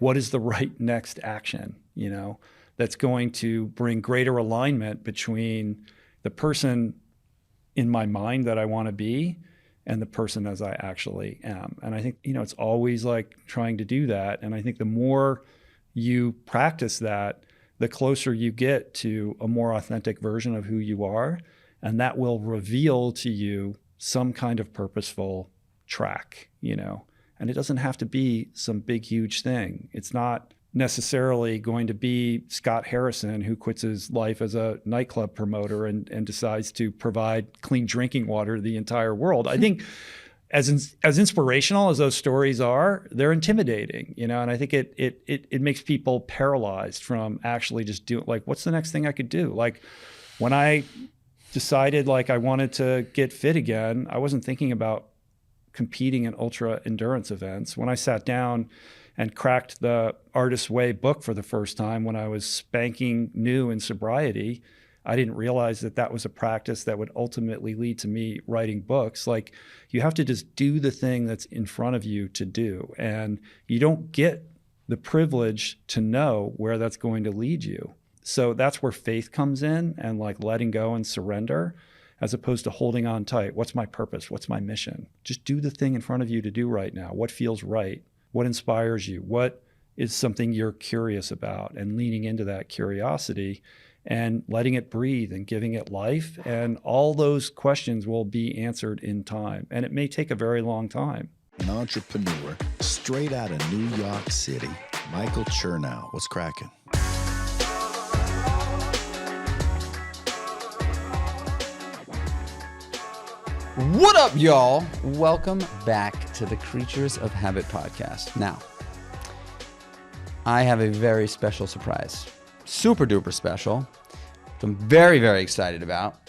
what is the right next action, that's going to bring greater alignment between the person in my mind that I want to be and the person as I actually am. And I think, it's always like trying to do that. And I think the more you practice that, the closer you get to a more authentic version of who you are. And that will reveal to you some kind of purposeful track, and it doesn't have to be some big, huge thing. It's not necessarily going to be Scott Harrison, who quits his life as a nightclub promoter and decides to provide clean drinking water to the entire world. I think as inspirational as those stories are, they're intimidating, and I think it makes people paralyzed from actually just doing, like, what's the next thing I could do? Like, when I decided like I wanted to get fit again, I wasn't thinking about competing in ultra endurance events. When I sat down and cracked the Artist's Way book for the first time when I was spanking new in sobriety, I didn't realize that was a practice that would ultimately lead to me writing books. Like, you have to just do the thing that's in front of you to do. And you don't get the privilege to know where that's going to lead you. So that's where faith comes in, and like letting go and surrender, as opposed to holding on tight. What's my purpose? What's my mission? Just do the thing in front of you to do right now. What feels right? What inspires you? What is something you're curious about? And leaning into that curiosity and letting it breathe and giving it life. And all those questions will be answered in time. And it may take a very long time. An entrepreneur straight out of New York City, Michael Chernow. What's cracking? What up, y'all? Welcome back to the Creatures of Habit Podcast. Now, I have a very special surprise. Super duper special. Which I'm very, very excited about.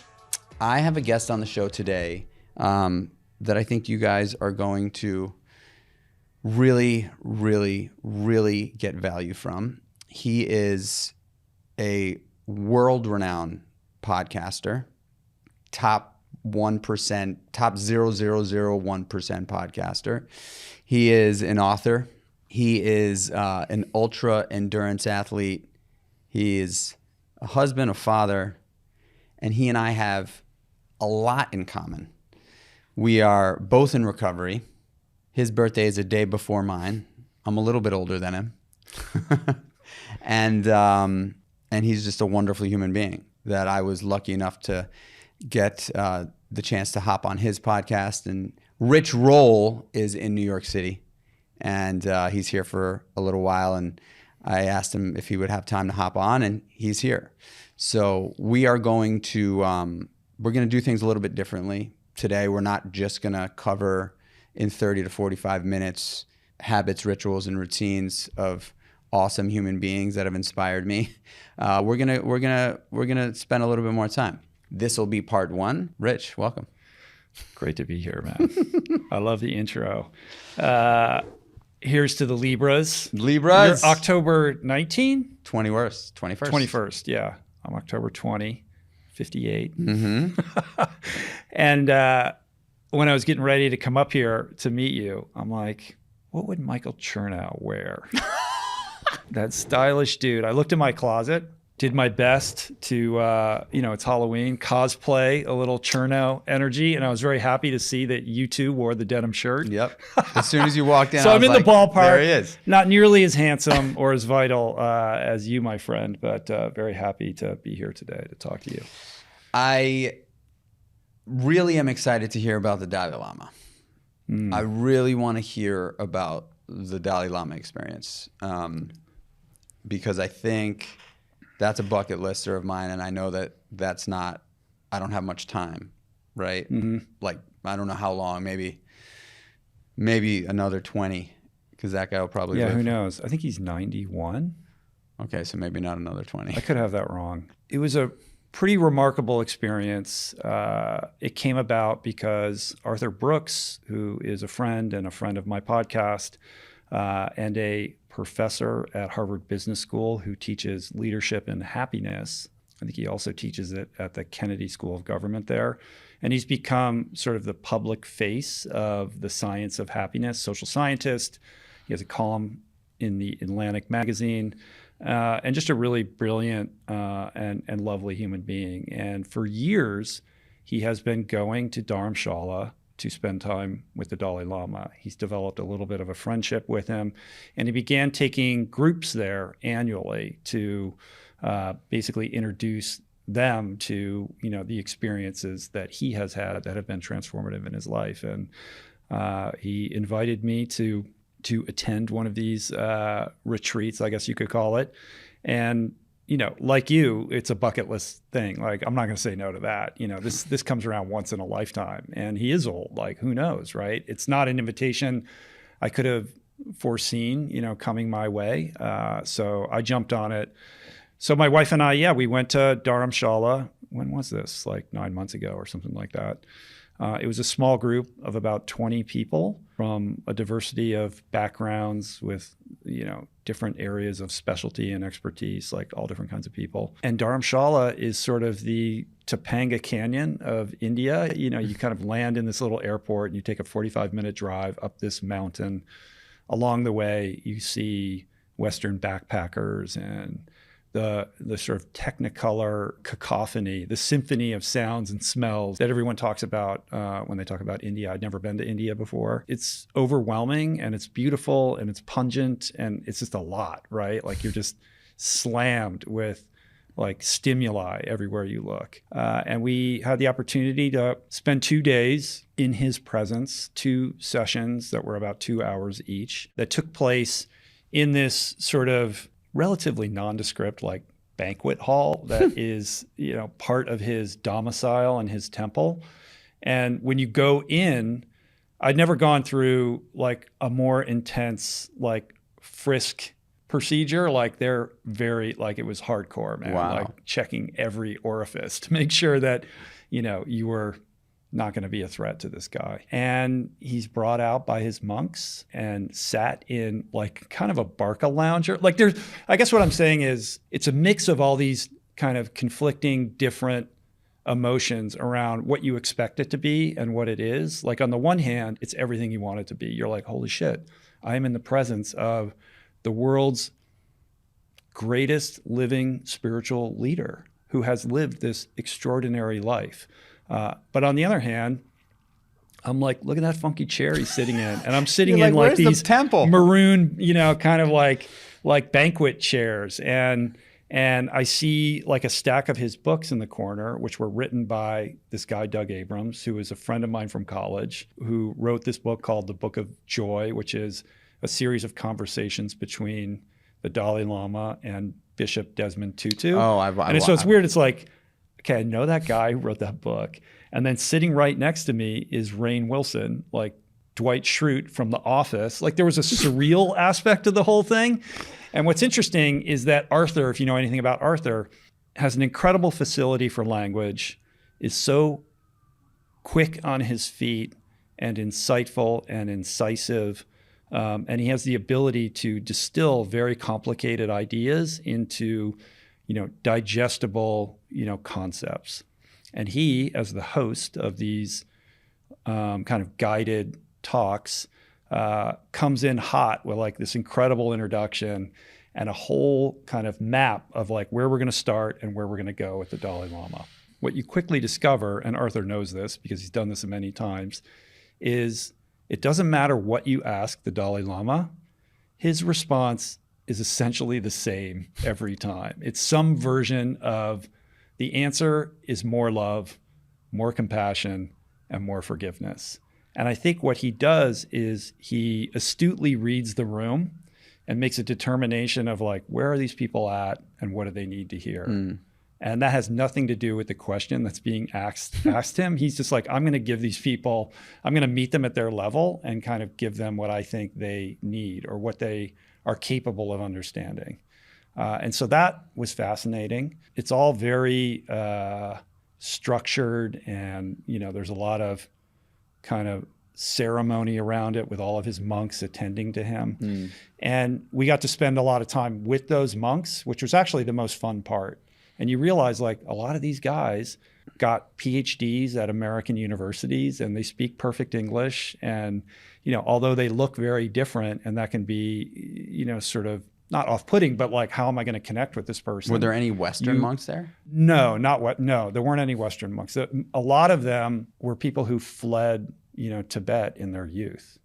I have a guest on the show today that I think you guys are going to really, really, really get value from. He is a world-renowned podcaster, top 1%, top 0.001% podcaster. He is an author. He is an ultra endurance athlete. He is a husband, a father, and he and I have a lot in common. We are both in recovery. His birthday is a day before mine. I'm a little bit older than him. and he's just a wonderful human being that I was lucky enough to get the chance to hop on his podcast. And Rich Roll is in New York City, and he's here for a little while. And I asked him if he would have time to hop on, and he's here. So we are going to we're going to do things a little bit differently today. We're not just going to cover in 30 to 45 minutes habits, rituals, and routines of awesome human beings that have inspired me. We're gonna spend a little bit more time. This will be part one. Rich, welcome. Great to be here, man. I love the intro. Here's to the Libras. Libras. You're October 19? 21st. 21st, yeah. I'm October 20, 58. Mm-hmm. And when I was getting ready to come up here to meet you, I'm like, what would Michael Chernow wear? That stylish dude. I looked in my closet, did my best to, it's Halloween, cosplay a little Chernow energy. And I was very happy to see that you two wore the denim shirt. Yep. As soon as you walked in, so I'm in the ballpark. There he is. Not nearly as handsome or as vital as you, my friend, but very happy to be here today to talk to you. I really am excited to hear about the Dalai Lama. I really want to hear about the Dalai Lama experience because I think that's a bucket lister of mine, and I know that I don't have much time, right? Mm-hmm. Like, I don't know how long, maybe another 20, because that guy will probably live. Who knows? I think he's 91. Okay, so maybe not another 20. I could have that wrong. It was a pretty remarkable experience. It came about because Arthur Brooks, who is a friend of my podcast, and a professor at Harvard Business School who teaches leadership and happiness. I think he also teaches it at the Kennedy School of Government there. And he's become sort of the public face of the science of happiness, social scientist. He has a column in the Atlantic magazine, and just a really brilliant and lovely human being. And for years, he has been going to Dharamshala to spend time with the Dalai Lama. He's developed a little bit of a friendship with him, and he began taking groups there annually to basically introduce them to, the experiences that he has had that have been transformative in his life. And he invited me to attend one of these retreats, I guess you could call it. And like you, it's a bucket list thing. Like, I'm not going to say no to that. This comes around once in a lifetime, and he is old. Like, who knows, right? It's not an invitation I could have foreseen, coming my way. So I jumped on it. So my wife and I, we went to Dharamshala. When was this? Like 9 months ago or something like that. It was a small group of about 20 people from a diversity of backgrounds with, different areas of specialty and expertise, like all different kinds of people. And Dharamshala is sort of the Topanga Canyon of India. You kind of land in this little airport and you take a 45-minute drive up this mountain. Along the way, you see Western backpackers and the sort of technicolor cacophony, the symphony of sounds and smells that everyone talks about when they talk about India. I'd never been to India before. It's overwhelming, and it's beautiful, and it's pungent, and it's just a lot, right? Like, you're just slammed with like stimuli everywhere you look. And we had the opportunity to spend 2 days in his presence, 2 sessions that were about 2 hours each, that took place in this sort of relatively nondescript, like, banquet hall that is, part of his domicile and his temple. And when you go in, I'd never gone through like a more intense, like, frisk procedure. Like, they're very, like, it was hardcore, man. Wow. Like, checking every orifice to make sure that, you were not going to be a threat to this guy. And he's brought out by his monks and sat in like kind of a barca lounger. Like, I guess what I'm saying is it's a mix of all these kind of conflicting different emotions around what you expect it to be and what it is. Like, on the one hand, it's everything you want it to be. You're like, holy shit, I am in the presence of the world's greatest living spiritual leader who has lived this extraordinary life. But on the other hand, I'm like, look at that funky chair he's sitting in. And I'm sitting in like these maroon, kind of like banquet chairs. And I see like a stack of his books in the corner, which were written by this guy, Doug Abrams, who is a friend of mine from college, who wrote this book called The Book of Joy, which is a series of conversations between the Dalai Lama and Bishop Desmond Tutu. So it's weird. It's like, okay, I know that guy who wrote that book. And then sitting right next to me is Rainn Wilson, like Dwight Schrute from The Office. Like, there was a surreal aspect to the whole thing. And what's interesting is that Arthur, if you know anything about Arthur, has an incredible facility for language, is so quick on his feet and insightful and incisive. And he has the ability to distill very complicated ideas into digestible, concepts. And he, as the host of these kind of guided talks, comes in hot with like this incredible introduction and a whole kind of map of like where we're going to start and where we're going to go with the Dalai Lama. What you quickly discover, and Arthur knows this because he's done this many times, is it doesn't matter what you ask the Dalai Lama, his response is essentially the same every time. It's some version of the answer is more love, more compassion, and more forgiveness. And I think what he does is he astutely reads the room and makes a determination of like, where are these people at and what do they need to hear? And that has nothing to do with the question that's being asked him. He's just like, I'm going to give these people, I'm going to meet them at their level and kind of give them what I think they need or what they are capable of understanding. And so that was fascinating. It's all very structured, and there's a lot of kind of ceremony around it with all of his monks attending to him. And we got to spend a lot of time with those monks, which was actually the most fun part. And you realize like a lot of these guys got PhDs at American universities and they speak perfect English. And, although they look very different, and that can be, sort of not off-putting, but like, how am I going to connect with this person? Were there any Western monks there? No, no, there weren't any Western monks. A lot of them were people who fled, Tibet in their youth.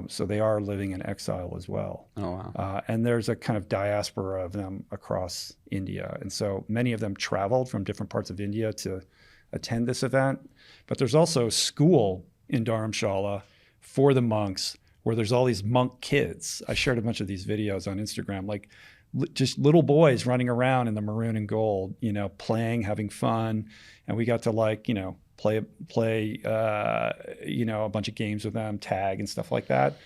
So they are living in exile as well. Oh, wow. And there's a kind of diaspora of them across India. And so many of them traveled from different parts of India to attend this event. But there's also a school in Dharamshala for the monks where there's all these monk kids. I shared a bunch of these videos on Instagram, like just little boys running around in the maroon and gold, playing, having fun. And we got to play a bunch of games with them, tag and stuff like that,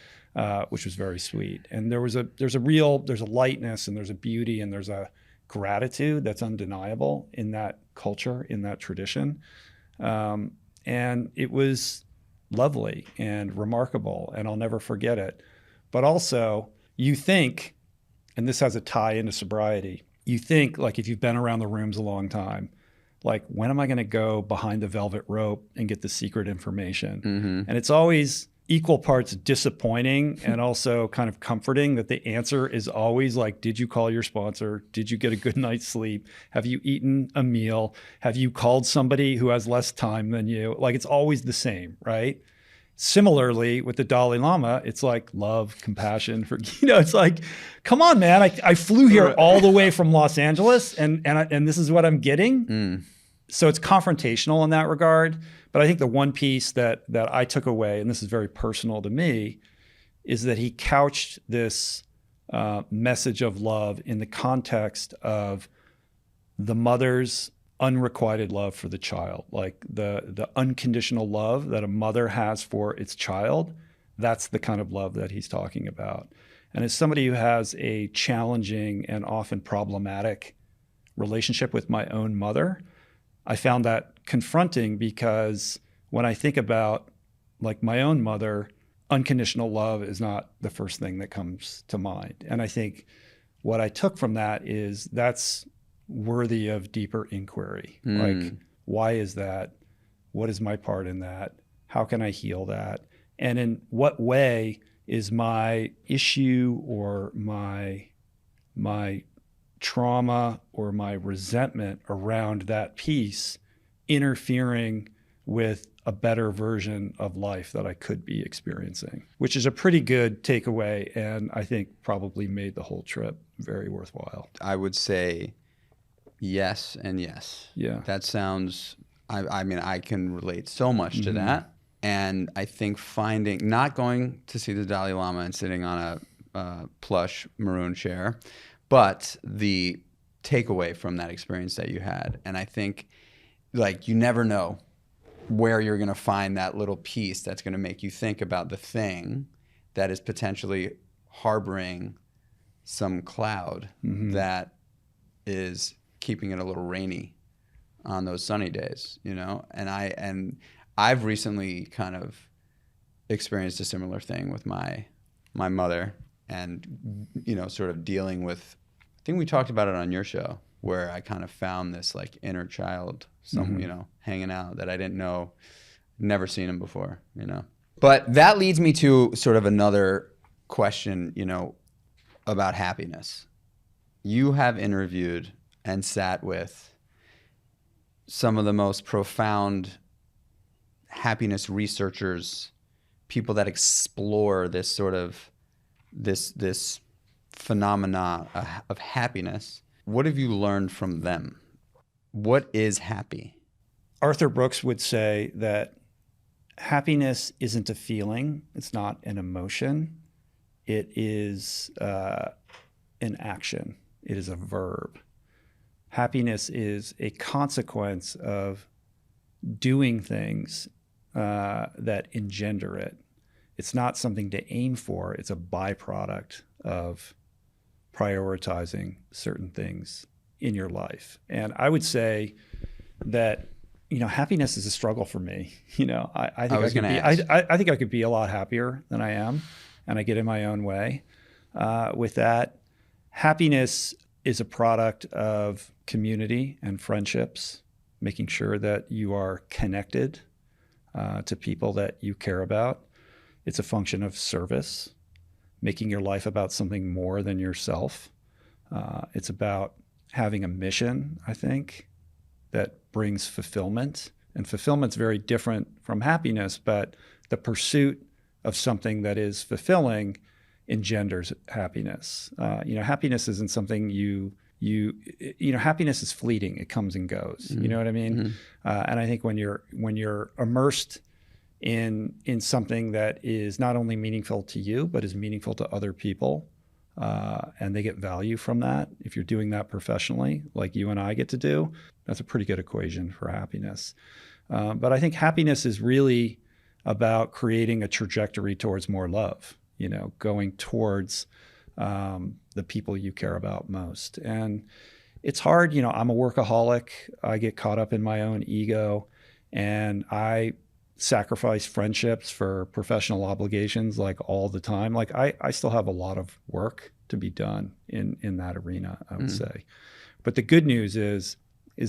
which was very sweet. And there's a lightness, and there's a beauty, and there's a gratitude that's undeniable in that culture, in that tradition. And it was lovely and remarkable, and I'll never forget it. But also, you think, and this has a tie into sobriety, you think, like, if you've been around the rooms a long time, like, when am I going to go behind the velvet rope and get the secret information? Mm-hmm. And it's always equal parts disappointing and also kind of comforting that the answer is always like, did you call your sponsor? Did you get a good night's sleep? Have you eaten a meal? Have you called somebody who has less time than you? Like, it's always the same, right? Similarly, with the Dalai Lama, it's like love, compassion, it's like, come on, man. I flew here all the way from Los Angeles and this is what I'm getting. Mm. So it's confrontational in that regard. But I think the one piece that I took away, and this is very personal to me, is that he couched this message of love in the context of the mother's unrequited love for the child, like the unconditional love that a mother has for its child. That's the kind of love that he's talking about. And as somebody who has a challenging and often problematic relationship with my own mother, I found that confronting, because when I think about, like, my own mother, unconditional love is not the first thing that comes to mind. And I think what I took from that is that's worthy of deeper inquiry. Like, why is that? What is my part in that? How can I heal that? And in what way is my issue or my trauma or my resentment around that piece interfering with a better version of life that I could be experiencing, which is a pretty good takeaway, and I think probably made the whole trip very worthwhile. I would say yes and yes. Yeah. That sounds, I mean, I can relate so much to that. And I think not going to see the Dalai Lama and sitting on a plush maroon chair, but the takeaway from that experience that you had. And I think, like, you never know where you're going to find that little piece that's going to make you think about the thing that is potentially harboring some cloud that is keeping it a little rainy on those sunny days, And I've recently kind of experienced a similar thing with my mother, and sort of dealing with, I think we talked about it on your show, where I kind of found this, like, inner child, hanging out that I didn't know, never seen him before, But that leads me to sort of another question, about happiness. You have interviewed and sat with some of the most profound happiness researchers, people that explore this sort of this phenomena of happiness. What have you learned from them? What is happy? Arthur Brooks would say that happiness isn't a feeling. It's not an emotion. It is an action. It is a verb. Happiness is a consequence of doing things that engender it. It's not something to aim for. It's a byproduct of prioritizing certain things in your life. And I would say that, happiness is a struggle for me. I think I could be a lot happier than I am, and I get in my own way with that. Happiness is a product of community and friendships, making sure that you are connected to people that you care about. It's a function of service, making your life about something more than yourself. It's about having a mission, I think, that brings fulfillment. And fulfillment's very different from happiness, but the pursuit of something that is fulfilling engenders happiness. Happiness isn't something happiness is fleeting. It comes and goes. You know what I mean? And I think when you're immersed in something that is not only meaningful to you, but is meaningful to other people, and they get value from that, if you're doing that professionally, like you and I get to do, that's a pretty good equation for happiness. But I think happiness is really about creating a trajectory towards more love, going towards the people you care about most. And it's hard. I'm a workaholic. I get caught up in my own ego, and I sacrifice friendships for professional obligations like all the time. Like I still have a lot of work to be done in that arena, I would say. But the good news is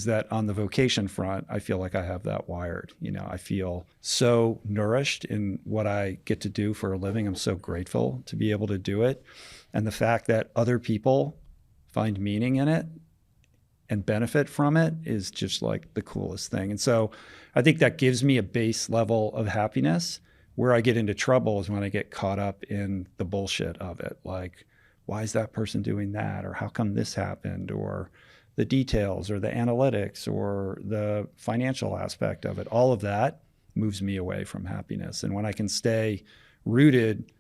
that on the vocation front, I feel like I have that wired. I feel so nourished in what I get to do for a living. I'm so grateful to be able to do it. And the fact that other people find meaning in it and benefit from it is just like the coolest thing. And so I think that gives me a base level of happiness. Where I get into trouble is when I get caught up in the bullshit of it. Like, why is that person doing that? Or how come this happened? Or the details or the analytics or the financial aspect of it. All of that moves me away from happiness. And when I can stay rooted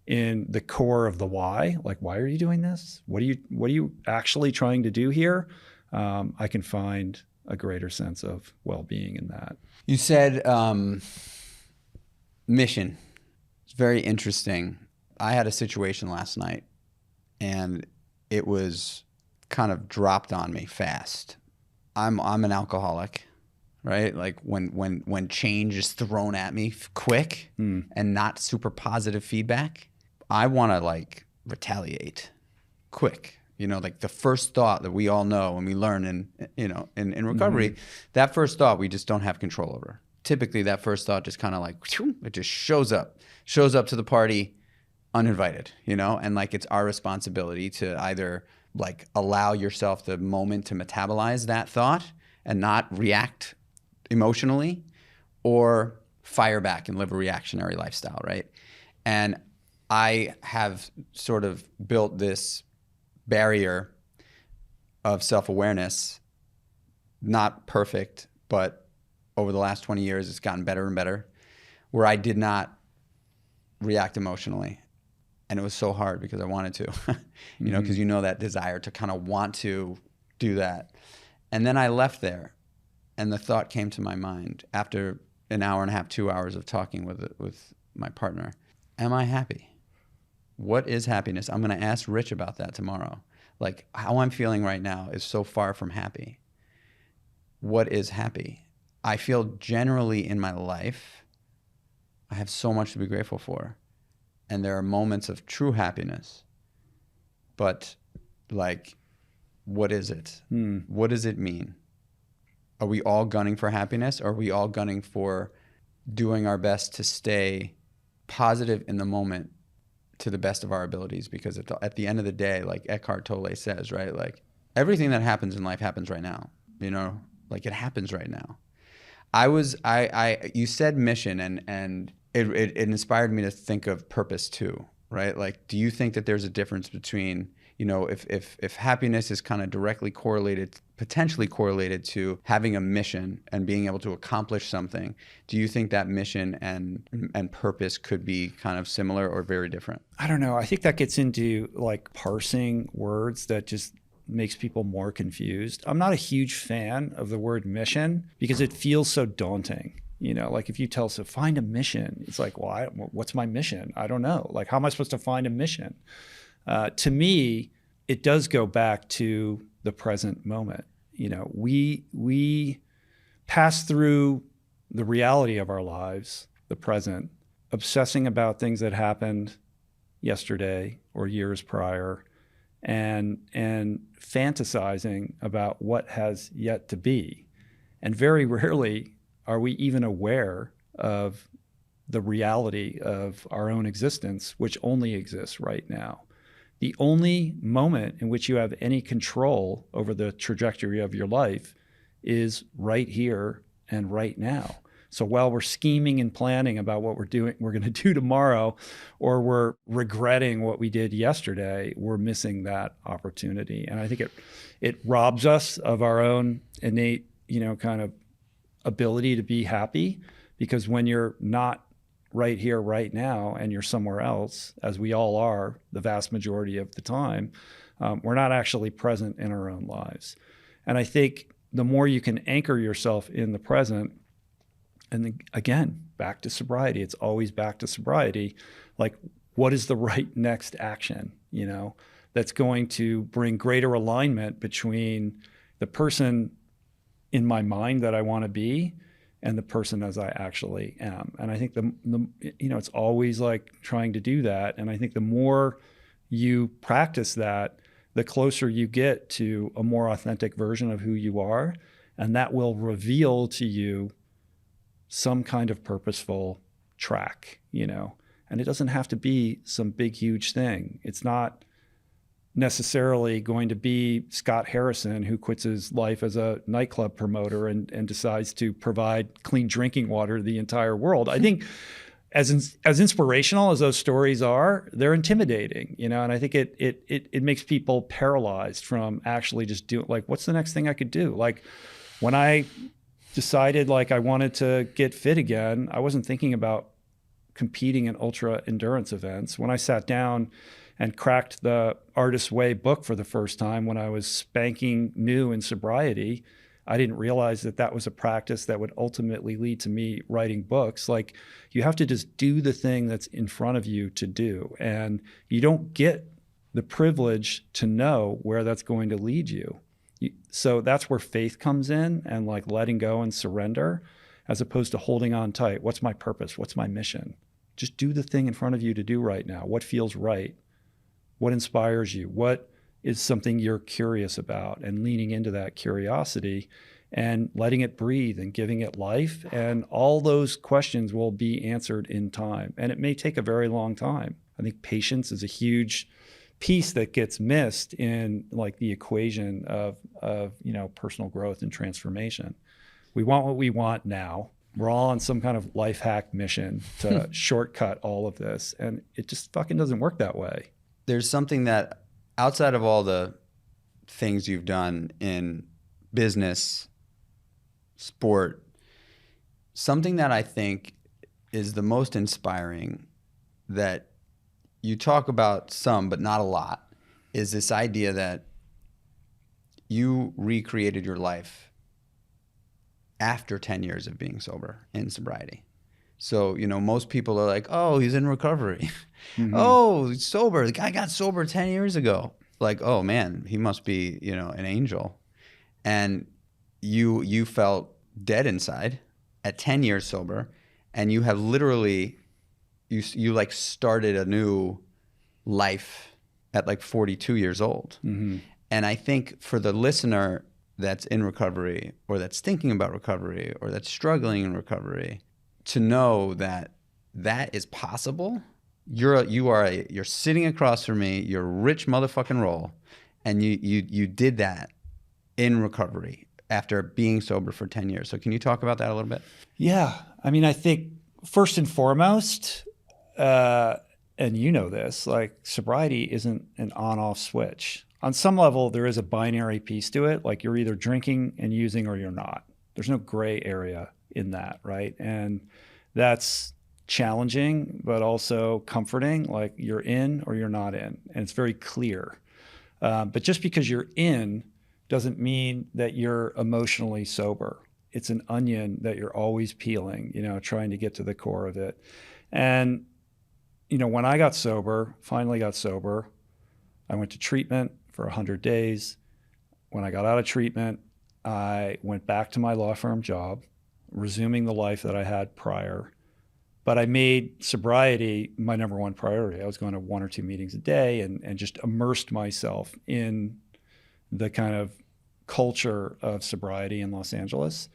in the core of the why, like, why are you doing this? What are you actually trying to do here? I can find a greater sense of well-being in that. You said mission. It's very interesting. I had a situation last night, and it was kind of dropped on me fast. I'm an alcoholic, right? Like when change is thrown at me quick and not super positive feedback, I want to like retaliate quick. Like the first thought that we all know and we learn in recovery, that first thought we just don't have control over. Typically that first thought just kind of like, it just shows up to the party uninvited, and like it's our responsibility to either like allow yourself the moment to metabolize that thought and not react emotionally, or fire back and live a reactionary lifestyle, right? And I have sort of built this barrier of self-awareness, not perfect, but over the last 20 years, it's gotten better and better, where I did not react emotionally. And it was so hard because I wanted to, because that desire to kind of want to do that. And then I left there, and the thought came to my mind after an hour and a half, 2 hours of talking with my partner. Am I happy? What is happiness? I'm going to ask Rich about that tomorrow. Like, how I'm feeling right now is so far from happy. What is happy? I feel generally in my life, I have so much to be grateful for. And there are moments of true happiness. But like, what is it? What does it mean? Are we all gunning for happiness? Or are we all gunning for doing our best to stay positive in the moment to the best of our abilities? Because at the end of the day, like Eckhart Tolle says, right? Like everything that happens in life happens right now, like it happens right now. You said mission, and it inspired me to think of purpose too, right? Like, do you think that there's a difference between, if happiness is kind of directly potentially correlated to having a mission and being able to accomplish something, do you think that mission and purpose could be kind of similar or very different? I don't know. I think that gets into like parsing words that just makes people more confused. I'm not a huge fan of the word mission because it feels so daunting. Like if you tell us to find a mission, it's like, well, what's my mission? I don't know. Like, how am I supposed to find a mission? To me, it does go back to the present moment. We pass through the reality of our lives, the present, obsessing about things that happened yesterday or years prior, and fantasizing about what has yet to be. And very rarely are we even aware of the reality of our own existence, which only exists right now. The only moment in which you have any control over the trajectory of your life is right here and right now. So while we're scheming and planning about what we're going to do tomorrow, or we're regretting what we did yesterday, we're missing that opportunity. And I think it robs us of our own innate, kind of ability to be happy, because when you're not right here, right now, and you're somewhere else, as we all are the vast majority of the time, we're not actually present in our own lives. And I think the more you can anchor yourself in the present, and then, again, back to sobriety, it's always back to sobriety. Like, what is the right next action, that's going to bring greater alignment between the person in my mind that I want to be and the person as I actually am. And I think it's always like trying to do that. And I think the more you practice that, the closer you get to a more authentic version of who you are. And that will reveal to you some kind of purposeful track, and it doesn't have to be some big, huge thing. It's not necessarily going to be Scott Harrison, who quits his life as a nightclub promoter and decides to provide clean drinking water to the entire world. I think as inspirational as those stories are, they're intimidating, and I think it makes people paralyzed from actually just doing, like, what's the next thing I could do? Like, when I decided I wanted to get fit again, I wasn't thinking about competing in ultra endurance events. When I sat down and cracked the Artist's Way book for the first time when I was spanking new in sobriety, I didn't realize that was a practice that would ultimately lead to me writing books. Like, you have to just do the thing that's in front of you to do. And you don't get the privilege to know where that's going to lead you. So that's where faith comes in, and letting go and surrender, as opposed to holding on tight. What's my purpose? What's my mission? Just do the thing in front of you to do right now. What feels right? What inspires you? What is something you're curious about? And leaning into that curiosity and letting it breathe and giving it life. And all those questions will be answered in time. And it may take a very long time. I think patience is a huge piece that gets missed in the equation of personal growth and transformation. We want what we want now. We're all on some kind of life hack mission to shortcut all of this, and it just fucking doesn't work that way. There's something that, outside of all the things you've done in business, sport, something that I think is the most inspiring, that you talk about some, but not a lot, is this idea that you recreated your life after 10 years of being sober, in sobriety. So, most people are like, oh, he's in recovery. Mm-hmm. Oh, he's sober. The guy got sober 10 years ago. Like, oh man, he must be, an angel. And you felt dead inside at 10 years sober, and you have literally you started a new life at 42 years old. Mm-hmm. And I think for the listener that's in recovery, or that's thinking about recovery, or that's struggling in recovery, to know that is possible. You're sitting across from me, you're a rich motherfucking roll, and you did that in recovery after being sober for 10 years. So can you talk about that a little bit? Yeah. I mean, I think first and foremost, and this, sobriety isn't an on-off switch. On some level, there is a binary piece to it. You're either drinking and using, or you're not. There's no gray area in that, right? And that's challenging, but also comforting. You're in or you're not in, and it's very clear. But just because you're in doesn't mean that you're emotionally sober. It's an onion that you're always peeling, trying to get to the core of it. And, when I finally got sober, I went to treatment for 100 days. When I got out of treatment, I went back to my law firm job, resuming the life that I had prior. But I made sobriety my number one priority. I was going to 1 or 2 meetings a day and just immersed myself in the kind of culture of sobriety in Los Angeles.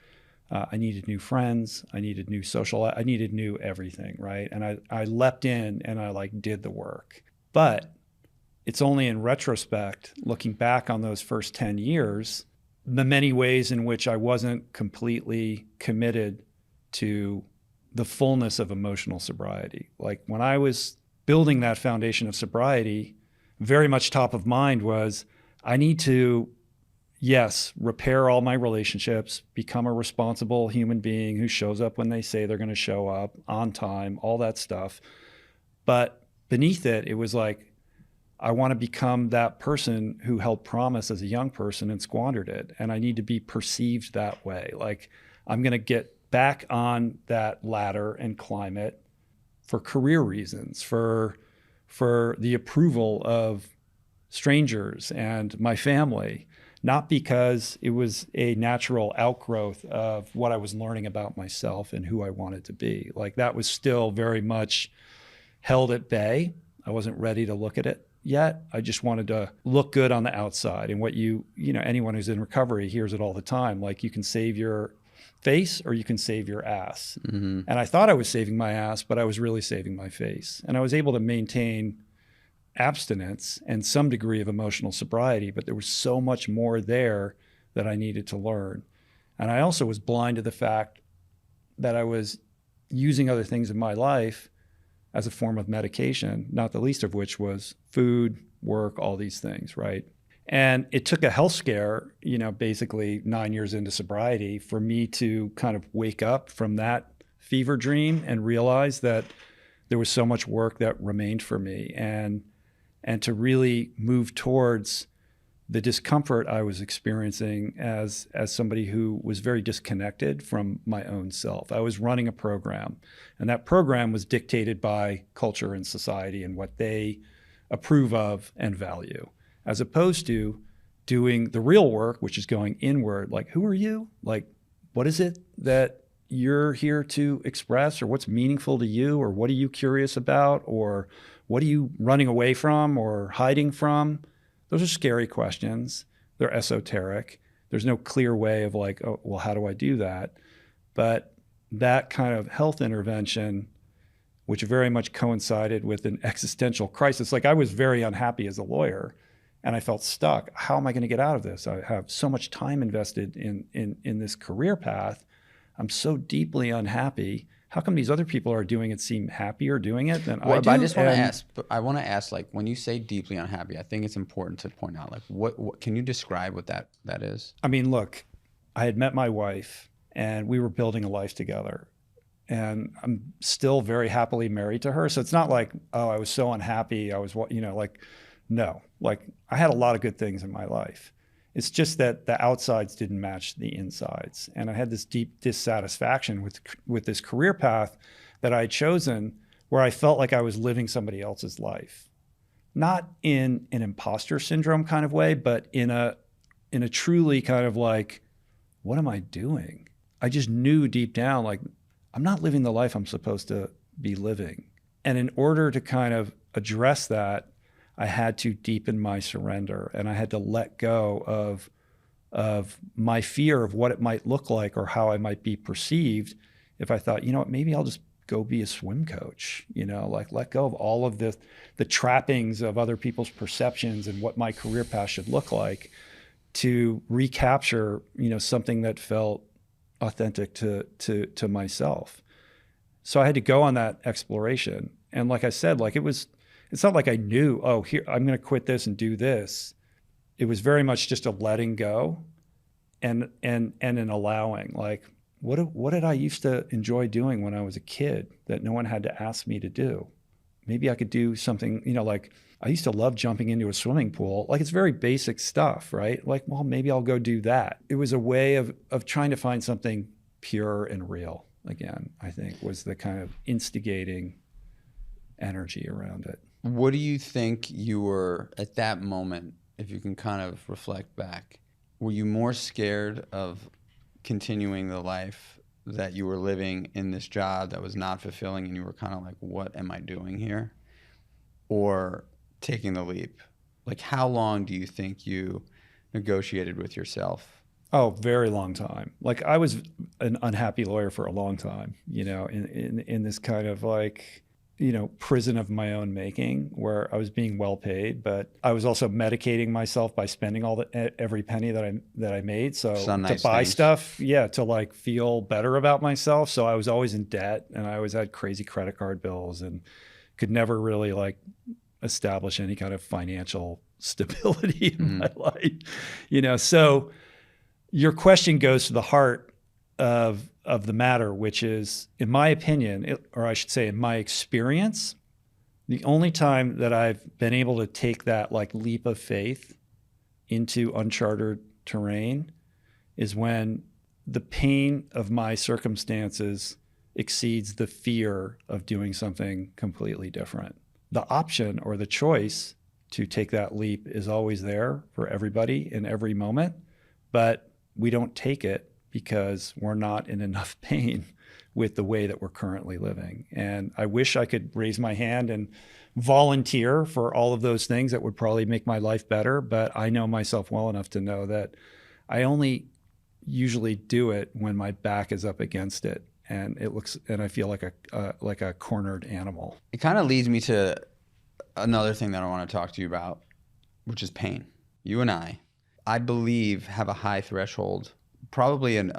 I needed new friends. I needed new I needed new everything, right? And I leapt in and I like did the work. But it's only in retrospect, looking back on those first 10 years, the many ways in which I wasn't completely committed to the fullness of emotional sobriety. Like when I was building that foundation of sobriety, very much top of mind was I need to, yes, repair all my relationships, become a responsible human being who shows up when they say they're going to show up on time, all that stuff. But beneath it, it was like, I want to become that person who held promise as a young person and squandered it. And I need to be perceived that way. Like I'm going to get back on that ladder and climb it for career reasons, for the approval of strangers and my family, not because it was a natural outgrowth of what I was learning about myself and who I wanted to be. Like that was still very much held at bay. I wasn't ready to look at it yet. I just wanted to look good on the outside. And what anyone who's in recovery hears it all the time. Like you can save your face or you can save your ass. Mm-hmm. And I thought I was saving my ass, but I was really saving my face. And I was able to maintain abstinence and some degree of emotional sobriety, but there was so much more there that I needed to learn. And I also was blind to the fact that I was using other things in my life as a form of medication, not the least of which was food, work, all these things, right? And it took a health scare, basically 9 years into sobriety for me to kind of wake up from that fever dream and realize that there was so much work that remained for me and to really move towards the discomfort I was experiencing as somebody who was very disconnected from my own self. I was running a program, and that program was dictated by culture and society and what they approve of and value, as opposed to doing the real work, which is going inward. Like, who are you? Like, what is it that you're here to express, or what's meaningful to you, or what are you curious about, or what are you running away from or hiding from? Those are scary questions. They're esoteric. There's no clear way of like, oh, well, how do I do that? But that kind of health intervention, which very much coincided with an existential crisis. Like I was very unhappy as a lawyer and I felt stuck. How am I going to get out of this? I have so much time invested in this career path. I'm so deeply unhappy. How come these other people are doing it seem happier doing it than I do? I just want to ask, I want to ask, like, when you say deeply unhappy, I think it's important to point out, like, what can you describe what that is? I mean, look, I had met my wife and we were building a life together, and I'm still very happily married to her. So it's not like, oh, I was so unhappy. I was, no, like I had a lot of good things in my life. It's just that the outsides didn't match the insides. And I had this deep dissatisfaction with this career path that I had chosen, where I felt like I was living somebody else's life. Not in an imposter syndrome kind of way, but in a truly kind of like, what am I doing? I just knew deep down, like, I'm not living the life I'm supposed to be living. And in order to kind of address that, I had to deepen my surrender, and I had to let go of my fear of what it might look like or how I might be perceived if I thought, maybe I'll just go be a swim coach, like let go of all of the trappings of other people's perceptions and what my career path should look like to recapture, something that felt authentic to myself. So I had to go on that exploration. And like I said, like it's not like I knew, oh, here, I'm going to quit this and do this. It was very much just a letting go and an allowing. Like, what did I used to enjoy doing when I was a kid that no one had to ask me to do? Maybe I could do something, like I used to love jumping into a swimming pool. Like, it's very basic stuff, right? Like, well, maybe I'll go do that. It was a way of trying to find something pure and real again, I think, was the kind of instigating energy around it. What do you think you were at that moment, if you can kind of reflect back? Were you more scared of continuing the life that you were living in this job that was not fulfilling and you were kind of like, what am I doing here? Or taking the leap? Like, how long do you think you negotiated with yourself Oh, very long time. Like I was an unhappy lawyer for a long time, in this kind of like, prison of my own making where I was being well paid, but I was also medicating myself by spending every penny that I made. So to nice buy things. stuff, to like feel better about myself. So I was always in debt and I always had crazy credit card bills and could never really like establish any kind of financial stability in my life. So your question goes to the heart of the matter, which is, in my opinion, or I should say in my experience, the only time that I've been able to take that like leap of faith into uncharted terrain is when the pain of my circumstances exceeds the fear of doing something completely different. The option or the choice to take that leap is always there for everybody in every moment, but we don't take it because we're not in enough pain with the way that we're currently living. And I wish I could raise my hand and volunteer for all of those things that would probably make my life better, but I know myself well enough to know that I only usually do it when my back is up against it and I feel like a cornered animal. It kind of leads me to another thing that I want to talk to you about, which is pain. You and I believe, have a high threshold, probably an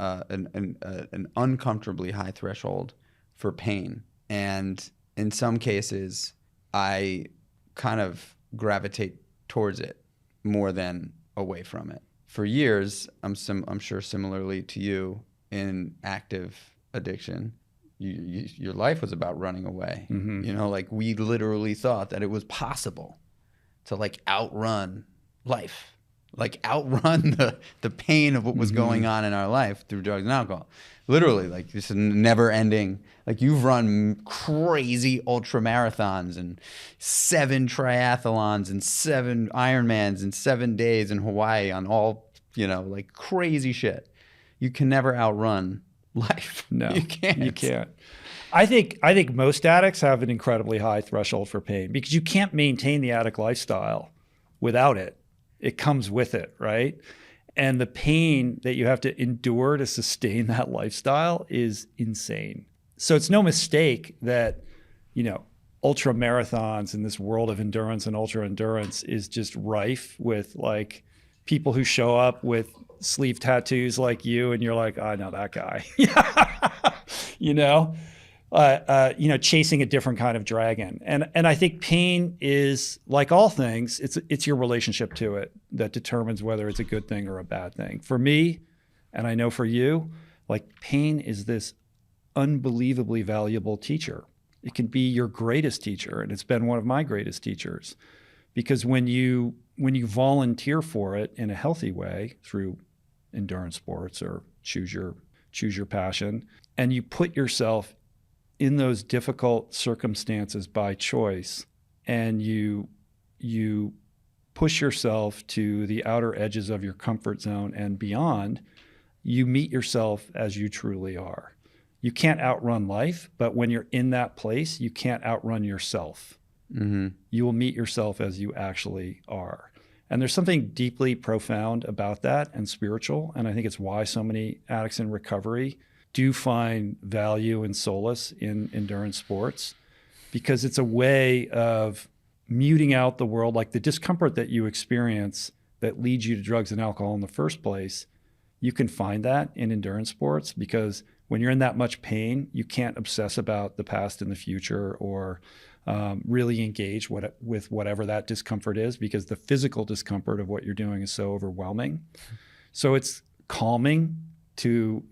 uncomfortably high threshold for pain. And in some cases, I kind of gravitate towards it more than away from it. For years, I'm sure similarly to you, in active addiction, your life was about running away. Mm-hmm. Like we literally thought that it was possible to like outrun life. Like outrun the pain of what was going on in our life through drugs and alcohol. Literally, like this is never ending. Like you've run crazy ultra marathons and 7 triathlons and 7 Ironmans and 7 days in Hawaii on all, like crazy shit. You can never outrun life. No, you can't. You can't. I think most addicts have an incredibly high threshold for pain because you can't maintain the addict lifestyle without it. It comes with it, right? And the pain that you have to endure to sustain that lifestyle is insane. So it's no mistake that, ultra marathons in this world of endurance and ultra endurance is just rife with like people who show up with sleeve tattoos like you, and you're like, I know that guy, chasing a different kind of dragon. And I think pain is, like all things, it's your relationship to it that determines whether it's a good thing or a bad thing. For me, and I know for you, like pain is this unbelievably valuable teacher. It can be your greatest teacher, and it's been one of my greatest teachers. Because when you volunteer for it in a healthy way through endurance sports or choose your passion, and you put yourself in those difficult circumstances by choice, and you push yourself to the outer edges of your comfort zone and beyond, you meet yourself as you truly are. You can't outrun life, but when you're in that place, you can't outrun yourself. Mm-hmm. You will meet yourself as you actually are. And there's something deeply profound about that and spiritual, and I think it's why so many addicts in recovery do find value and solace in endurance sports, because it's a way of muting out the world, like the discomfort that you experience that leads you to drugs and alcohol in the first place. You can find that in endurance sports, because when you're in that much pain, you can't obsess about the past and the future or really engage with whatever that discomfort is, because the physical discomfort of what you're doing is so overwhelming. So it's calming to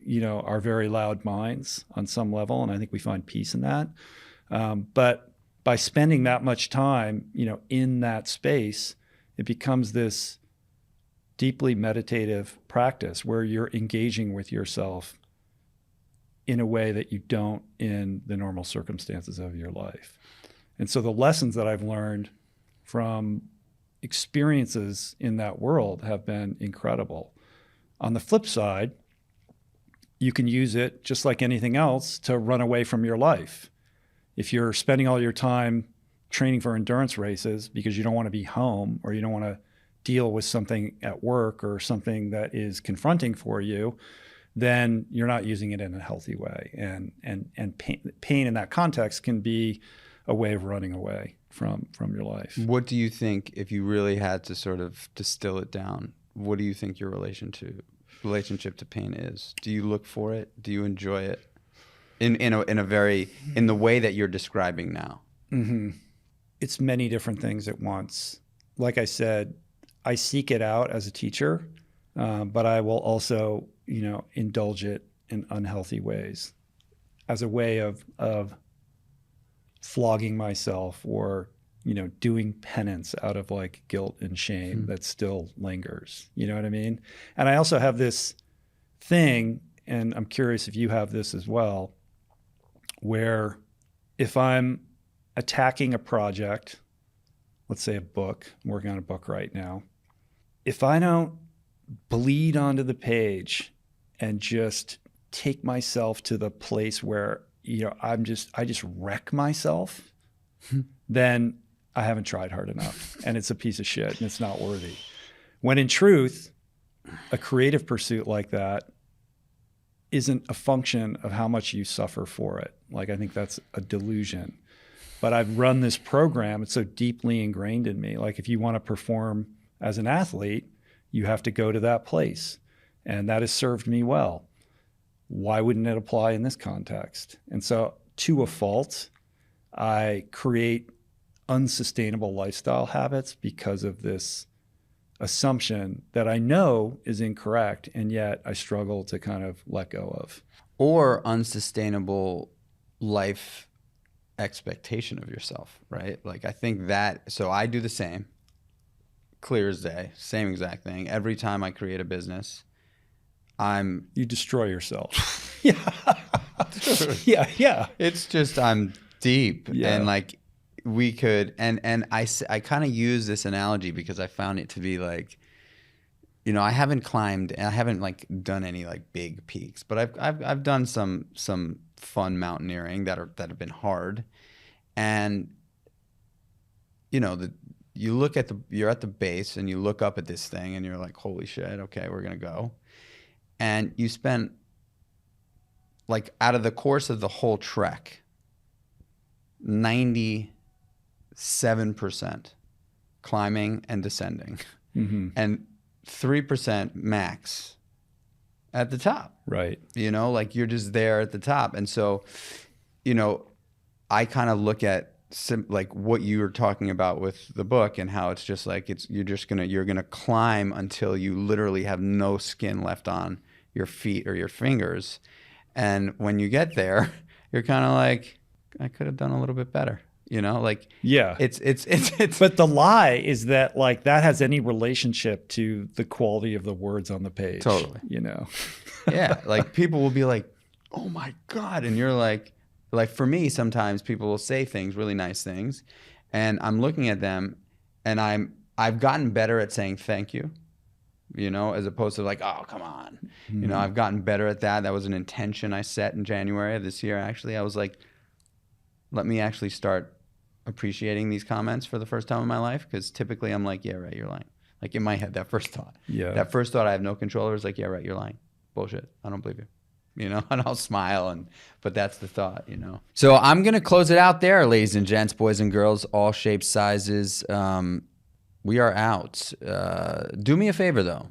our very loud minds on some level, and I think we find peace in that. But by spending that much time, in that space, it becomes this deeply meditative practice where you're engaging with yourself in a way that you don't in the normal circumstances of your life. And so the lessons that I've learned from experiences in that world have been incredible. On the flip side, you can use it just like anything else to run away from your life. If you're spending all your time training for endurance races because you don't want to be home or you don't want to deal with something at work or something that is confronting for you, then you're not using it in a healthy way. And pain in that context can be a way of running away from your life. What do you think, if you really had to sort of distill it down, what do you think your relationship to pain is? Do you look for it? Do you enjoy it in the way that you're describing now? Mm-hmm. It's many different things at once. Like I said, I seek it out as a teacher, but I will also, indulge it in unhealthy ways as a way of flogging myself or, doing penance out of like guilt and shame that still lingers. You know what I mean? And I also have this thing, and I'm curious if you have this as well, where if I'm attacking a project, let's say a book, I'm working on a book right now, if I don't bleed onto the page and just take myself to the place where, I just wreck myself, then I haven't tried hard enough and it's a piece of shit and it's not worthy. When in truth, a creative pursuit like that isn't a function of how much you suffer for it. Like, I think that's a delusion. But I've run this program, it's so deeply ingrained in me. Like, if you want to perform as an athlete, you have to go to that place. And that has served me well. Why wouldn't it apply in this context? And so, to a fault, I create unsustainable lifestyle habits because of this assumption that I know is incorrect, and yet I struggle to kind of let go of. Or unsustainable life expectation of yourself, right? Like, I think that, so I do the same, clear as day, same exact thing. Every time I create a business, you destroy yourself. Yeah. Yeah. It's just, I'm deep. Yeah. And like, we could, and I kind of use this analogy because I found it to be like, I haven't climbed and I haven't like done any like big peaks, but I've done some fun mountaineering that have been hard. And you're at the base and you look up at this thing and you're like, holy shit, okay, we're gonna go. And you spent, like, out of the course of the whole trek, 97% climbing and descending, and 3% max at the top. Right. Like, you're just there at the top. And so, I kind of look at like what you were talking about with the book and how it's just like, you're gonna climb until you literally have no skin left on your feet or your fingers. And when you get there, you're kind of like, I could have done a little bit better. Like, yeah, it's but the lie is that, like, that has any relationship to the quality of the words on the page. Totally. Yeah. Like, people will be like, oh my God. And you're like for me, sometimes people will say things, really nice things, and I'm looking at them and I've gotten better at saying thank you, as opposed to like, oh, come on. I've gotten better at that. That was an intention I set in January of this year. Actually, I was like, let me actually start appreciating these comments for the first time in my life. Because typically I'm like, yeah, right, you're lying. Like, in my head, that first thought. Yeah. That first thought I have no control over is like, yeah, right, you're lying. Bullshit. I don't believe you. And I'll smile, but that's the thought, So I'm going to close it out there, ladies and gents, boys and girls, all shapes, sizes. We are out. Do me a favor, though.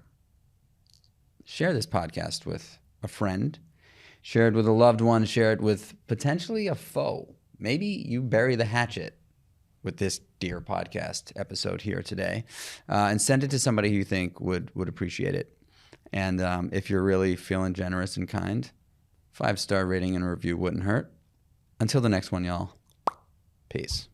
Share this podcast with a friend. Share it with a loved one. Share it with potentially a foe. Maybe you bury the hatchet with this dear podcast episode here today, and send it to somebody who you think would appreciate it. And if you're really feeling generous and kind, 5-star rating and review wouldn't hurt. Until the next one, y'all. Peace.